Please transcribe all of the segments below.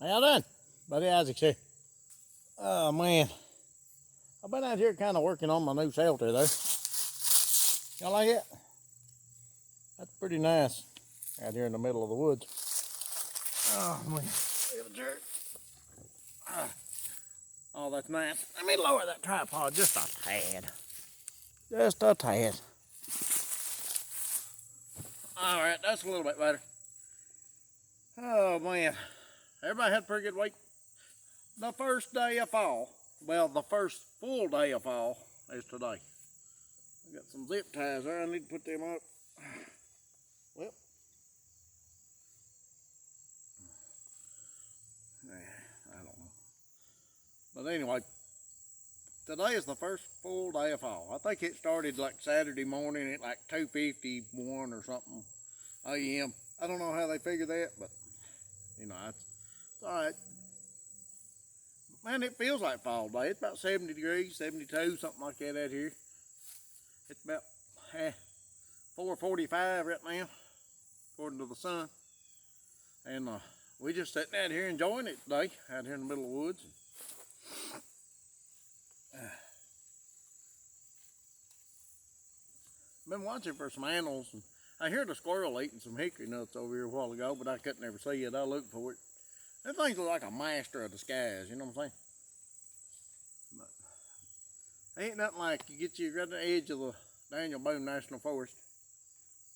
How y'all doing? Buddy Isaac's here. Oh man, I've been out here kind of working on my new shelter though. Y'all like it? That's pretty nice out here in the middle of the woods. Oh man, look at the dirt. Oh, that's nice. Let me lower that tripod just a tad. Just a tad. All right, that's a little bit better. Oh man, everybody had a pretty good week. The first day of fall, well, the first full day of fall is today. I got some zip ties there. I need to put them up. Well, I don't know. But anyway, today is the first full day of fall. I think it started like Saturday morning at like 2:51 or something a.m. I don't know how they figure that, but you know, it's all right. Man, it feels like fall day. It's about 70 degrees, 72, something like that out here. It's about 4:45 right now, according to the sun. And we just sitting out here enjoying it today, out here in the middle of the woods. Been watching for some animals, and I heard a squirrel eating some hickory nuts over here a while ago, but I couldn't ever see it. I looked for it. That thing's like a master of disguise, you know what I'm saying? But ain't nothing like you get you right at the edge of the Daniel Boone National Forest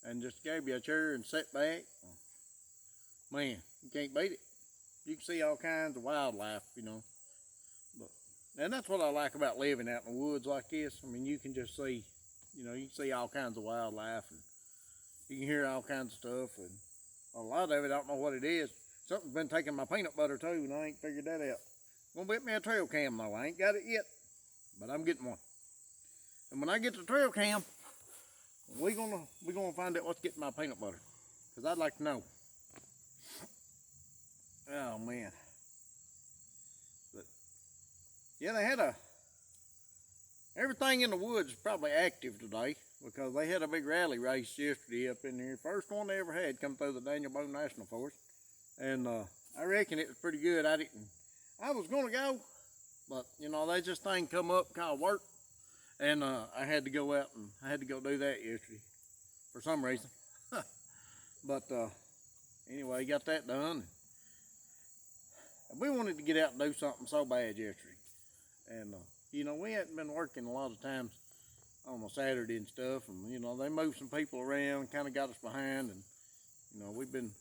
and just grab you a chair and sit back. Man, you can't beat it. You can see all kinds of wildlife, you know. And that's what I like about living out in the woods like this. I mean, you can just see, you know, you can see all kinds of wildlife, and you can hear all kinds of stuff, and a lot of it, I don't know what it is. Something's been taking my peanut butter too, and I ain't figured that out. Gonna get me a trail cam though. I ain't got it yet, but I'm getting one. And when I get the trail cam, we gonna find out what's getting my peanut butter, cause I'd like to know. Oh man. But yeah, they had everything in the woods is probably active today, because they had a big rally race yesterday up in here. First one they ever had come through the Daniel Boone National Forest. And I reckon it was pretty good. I was gonna go, but you know, they just thing come up called work, and I had to go out and I had to go do that yesterday for some reason. But anyway, got that done. We wanted to get out and do something so bad yesterday, and you know, we hadn't been working a lot of times on a Saturday and stuff, and you know, they moved some people around, kind of got us behind, and you know, we've been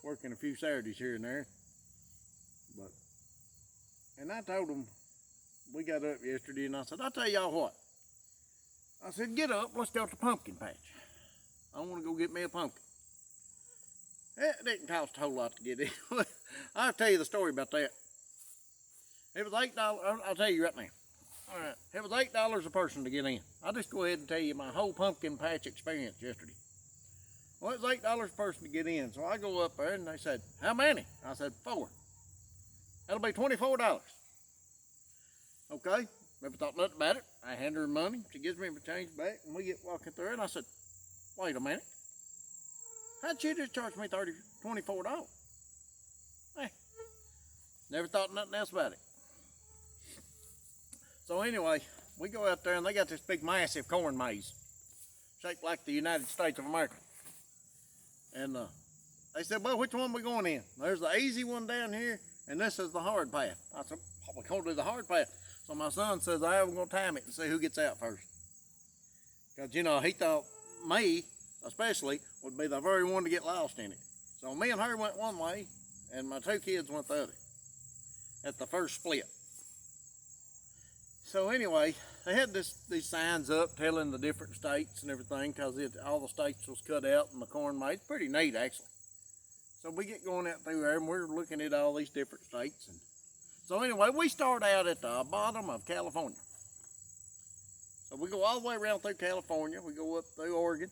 working a few Saturdays here and there. And I told them, we got up yesterday, and I said, I'll tell y'all what. I said, get up, let's go to the pumpkin patch. I want to go get me a pumpkin. It didn't cost a whole lot to get in. I'll tell you the story about that. It was $8. I'll tell you right now. All right, it was $8 a person to get in. I'll just go ahead and tell you my whole pumpkin patch experience yesterday. Well, it's $8 a person to get in. So I go up there and they said, how many? I said, 4. That'll be $24. Okay, never thought nothing about it. I hand her money. She gives me my change back, and we get walking through, and I said, wait a minute. How'd she just charge me $24? Hey, never thought nothing else about it. So anyway, we go out there, and they got this big, massive corn maze, shaped like the United States of America. And they said, well, which one we going in? There's the easy one down here, and this is the hard path. I said, oh, we're going to do the hard path. So my son says, I'm going to time it and see who gets out first. Because, you know, he thought me, especially, would be the very one to get lost in it. So me and her went one way, and my 2 kids went the other at the first split. So anyway, they had these signs up telling the different states and everything, because all the states was cut out in the corn maze. Pretty neat, actually. So we get going out through there, and we're looking at all these different states. And so anyway, we start out at the bottom of California. So we go all the way around through California. We go up through Oregon.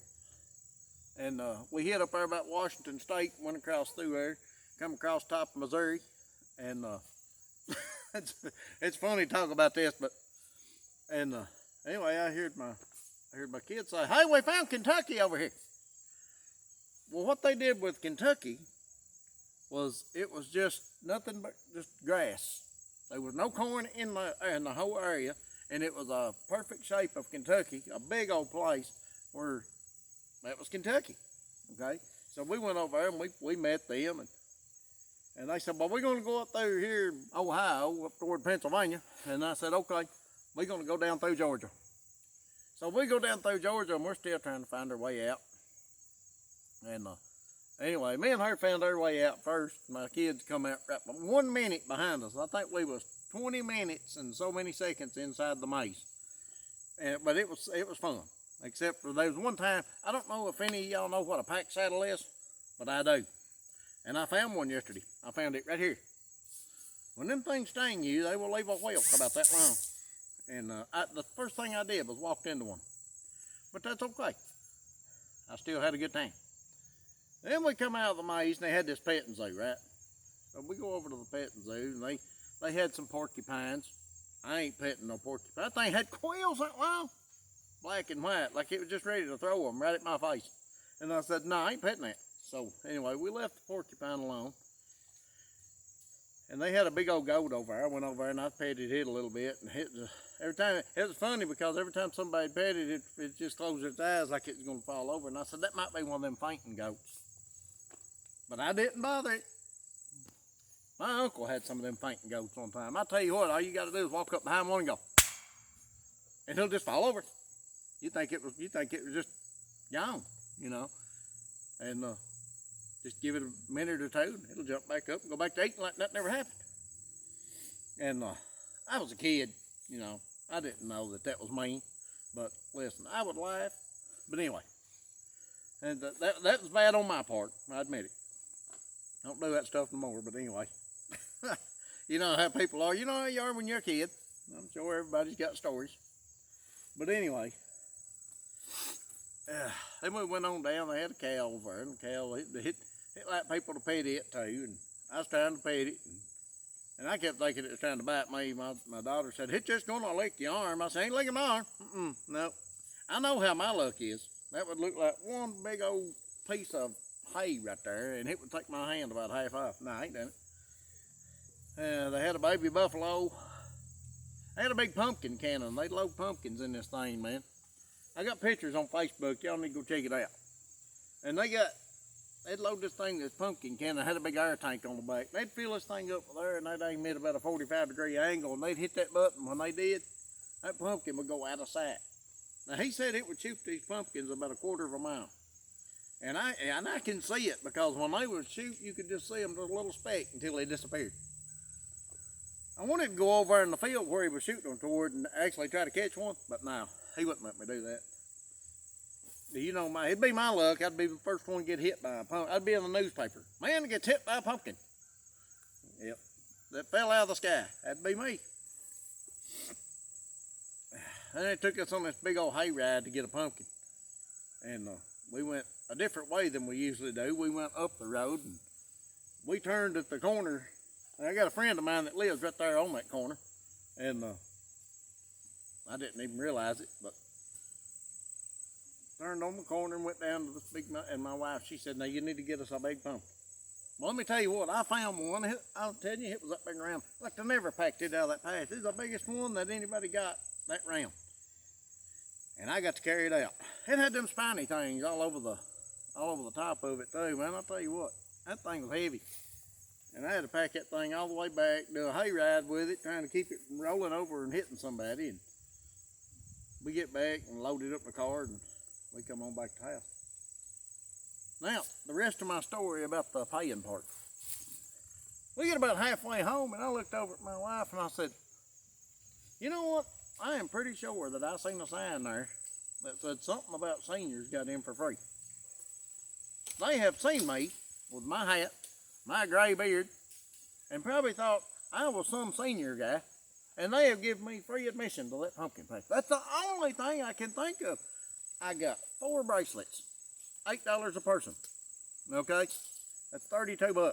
And we hit up there about Washington State, went across through there, come across top of Missouri. And it's funny to talk about this, but anyway, I heard my kids say, hey, we found Kentucky over here. Well, what they did with Kentucky it was just nothing but just grass. There was no corn in the whole area, and it was a perfect shape of Kentucky, a big old place where that was Kentucky. Okay, so we went over there and we met them, and they said, well, we're going to go up through here in Ohio, up toward Pennsylvania. And I said, okay, we're going to go down through Georgia. So we go down through Georgia, and we're still trying to find our way out. And anyway, me and her found our way out first. My kids come out right 1 minute behind us. I think we was 20 minutes and so many seconds inside the maze. But it was fun. Except for there was one time, I don't know if any of y'all know what a pack saddle is, but I do. And I found one yesterday. I found it right here. When them things sting you, they will leave a whelp about that long. And the first thing I did was walked into one. But that's okay. I still had a good time. Then we come out of the maze, and they had this petting zoo, right? So we go over to the petting zoo, and they had some porcupines. I ain't petting no porcupine. That thing had quills that long, black and white, like it was just ready to throw them right at my face. And I said, no, I ain't petting that. So anyway, we left the porcupine alone. And they had a big old goat over there. I went over there and I petted it a little bit. And every time, it was funny because every time somebody petted it, it just closed its eyes like it was going to fall over. And I said, that might be one of them fainting goats. But I didn't bother it. My uncle had some of them fainting goats one time. I tell you what, all you got to do is walk up behind one and go. And he'll just fall over. You think it was just gone, you know. And just give it a minute or two, and it'll jump back up and go back to eating like that never happened. And I was a kid, you know. I didn't know that was mean. But listen, I would laugh. But anyway, and that was bad on my part. I admit it. Don't do that stuff no more. But anyway, you know how people are. You know how you are when you're a kid. I'm sure everybody's got stories. But anyway, then we went on down. They had a cow over there, and the cow it like people to pet it too. And I was trying to pet it, and I kept thinking it was trying to bite me. My daughter said, "It's just gonna lick your arm." I said, "Ain't licking my arm." No, I know how my luck is. That would look like one big old piece of hay right there, and it would take my hand about half off. No, I ain't done it. They had a baby buffalo. They had a big pumpkin cannon. They'd load pumpkins in this thing, man. I got pictures on Facebook. Y'all need to go check it out. And they'd load this thing, this pumpkin cannon. Had a big air tank on the back. They'd fill this thing up there, and they'd aim it about a 45-degree angle, and they'd hit that button. When they did, that pumpkin would go out of sight. Now, he said it would shoot these pumpkins about a quarter of a mile. And I can see it, because when they would shoot, you could just see them, just a little speck, until they disappeared. I wanted to go over in the field where he was shooting them toward and actually try to catch one, but no, he wouldn't let me do that. You know, it'd be my luck. I'd be the first one to get hit by a pumpkin. I'd be in the newspaper. Man gets hit by a pumpkin. Yep, that fell out of the sky. That'd be me. And they took us on this big old hay ride to get a pumpkin. And we went a different way than we usually do. We went up the road, and we turned at the corner. I got a friend of mine that lives right there on that corner, and I didn't even realize it, but turned on the corner and went down to this big, and my wife, she said, now you need to get us a big pumpkin. Well, let me tell you what, I found one. I'll tell you, it was that big round. Like they never packed it out of that patch. This is the biggest one that anybody got, that round. And I got to carry it out. It had them spiny things all over the top of it too, man. I'll tell you what, that thing was heavy. And I had to pack that thing all the way back, do a hay ride with it, trying to keep it from rolling over and hitting somebody. And we get back and load it up in the car, and we come on back to the house. Now, the rest of my story about the paying part. We get about halfway home, and I looked over at my wife, and I said, you know what? I am pretty sure that I seen a sign there that said something about seniors got in for free. They have seen me with my hat, my gray beard, and probably thought I was some senior guy, and they have given me free admission to that pumpkin patch. That's the only thing I can think of. I got 4 bracelets, $8 a person. Okay, that's $32.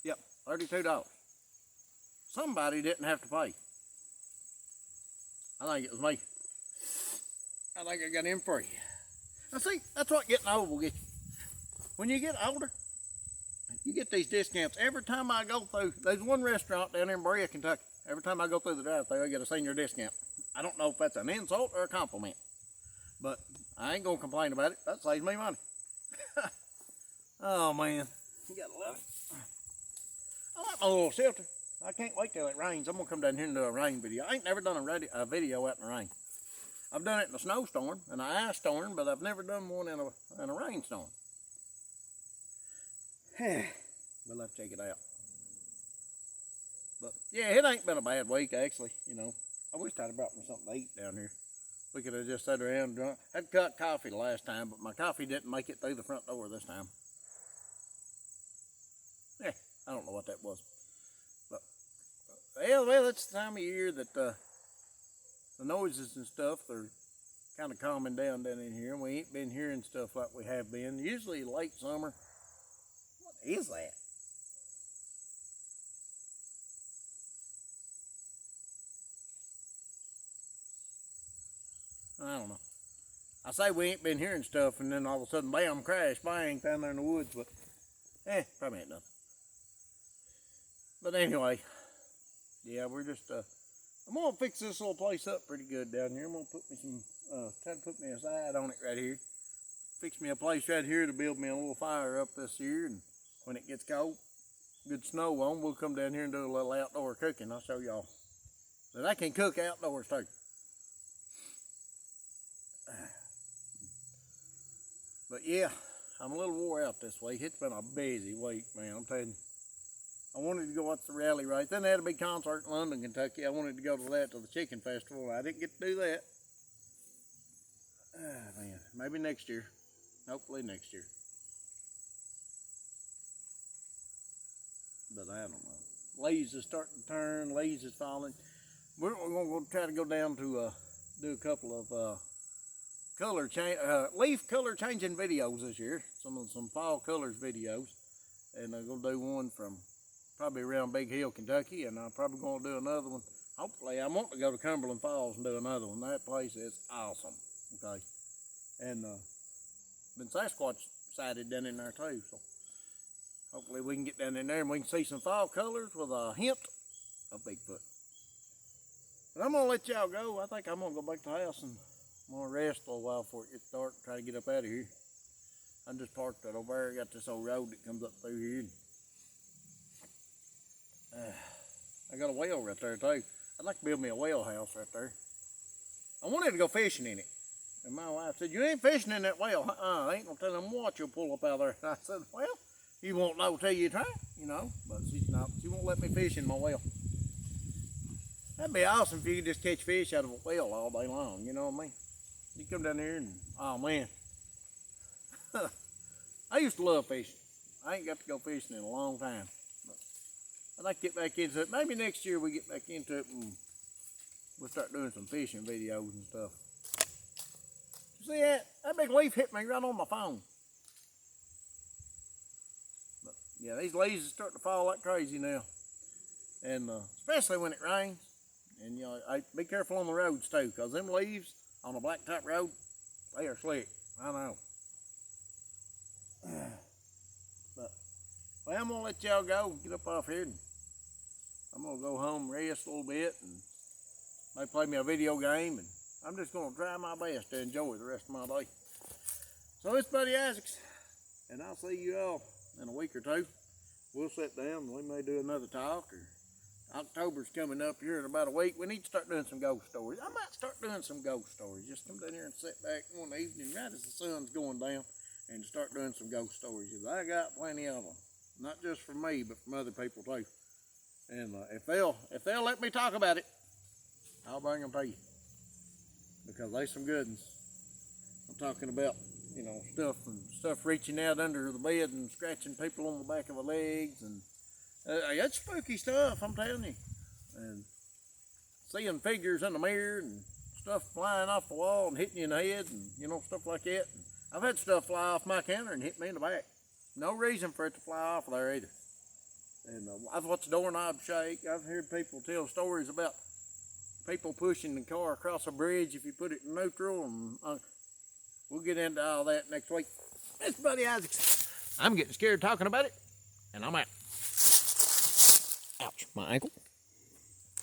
Yep, $32. Somebody didn't have to pay. I think it was me. I think I got in free. Now see, that's what getting old will get you. When you get older, You get these discounts every time I go through. There's one restaurant down there in Berea, Kentucky. Every time I go through the drive-thru, I get a senior discount. I don't know if that's an insult or a compliment, but I ain't gonna complain about it. That saves me money. Oh man, you gotta love it. I like my little shelter. I can't wait till it rains. I'm gonna come down here and do a rain video. I ain't never done a video out in the rain. I've done it in a snowstorm and an ice storm, but I've never done one in a rainstorm. We'll have to check it out. But yeah, it ain't been a bad week actually. You know, I wish I'd have brought me something to eat down here. We could have just sat around and drunk. I'd cut coffee the last time, but my coffee didn't make it through the front door this time. Yeah, I don't know what that was. But well, it's the time of year that the noises and stuff are kind of calming down in here. We ain't been hearing stuff like we have been. Usually late summer. What is that? I don't know. I say we ain't been hearing stuff, and then all of a sudden, bam, crash, bang, down there in the woods. But, probably ain't nothing. But anyway, yeah, we're just, I'm going to fix this little place up pretty good down here. I'm going to put me some, try to put me a side on it right here. Fix me a place right here to build me a little fire up this year, and when it gets cold, good snow on, we'll come down here and do a little outdoor cooking. I'll show y'all. But I can cook outdoors too. But yeah, I'm a little wore out this week. It's been a busy week, man. I'm telling you. I wanted to go watch the rally race. Then they had a big concert in London, Kentucky. I wanted to go to that, to the chicken festival. I didn't get to do that. Man, maybe next year. Hopefully next year. But I don't know. Leaves is starting to turn. Leaves is falling. We're going to try to go down to do a couple of leaf color changing videos this year. Some fall colors videos, and I'm gonna do one from probably around Big Hill, Kentucky, and I'm probably gonna do another one. Hopefully, I want to go to Cumberland Falls and do another one. That place is awesome. Okay, and been Sasquatch sighted down in there too. So hopefully we can get down in there and we can see some fall colors with a hint of Bigfoot. But I'm gonna let y'all go. I think I'm gonna go back to the house and I'm gonna rest a little while before it gets dark and try to get up out of here. I'm just parked right over there. I got this old road that comes up through here. I got a well right there too. I'd like to build me a well house right there. I wanted to go fishing in it. And my wife said, "You ain't fishing in that well." Ain't no telling what you'll pull up out there. I said, "Well, you won't know till you try, you know." But she won't let me fish in my well. That'd be awesome if you could just catch fish out of a well all day long, you know what I mean? You come down here and, oh man. I used to love fishing. I ain't got to go fishing in a long time. But I'd like to get back into it. Maybe next year we get back into it and we'll start doing some fishing videos and stuff. You see that? That big leaf hit me right on my phone. But yeah, these leaves are starting to fall like crazy now. And especially when it rains. And you know, be careful on the roads too, because them leaves on a blacktop road, they are slick. I know. But, well, I'm going to let y'all go and get up off here. And I'm going to go home, rest a little bit, and maybe play me a video game. And I'm just going to try my best to enjoy the rest of my day. So it's Buddy Isaacs, and I'll see you all in a week or two. We'll sit down and we may do another talk. Or October's coming up here in about a week. We need to start doing some ghost stories. I might start doing some ghost stories. Just come down here and sit back one evening right as the sun's going down and start doing some ghost stories. I got plenty of them. Not just for me, but from other people too. And if they'll let me talk about it, I'll bring them to you. Because they some good ones. I'm talking about, you know, stuff reaching out under the bed and scratching people on the back of the legs, and it's spooky stuff, I'm telling you. And seeing figures in the mirror and stuff flying off the wall and hitting you in the head and, you know, stuff like that. And I've had stuff fly off my counter and hit me in the back. No reason for it to fly off there either. And I've watched doorknobs shake. I've heard people tell stories about people pushing the car across a bridge if you put it in neutral. And we'll get into all that next week. It's Buddy Isaacs. I'm getting scared talking about it. And I'm out. Ouch, my ankle.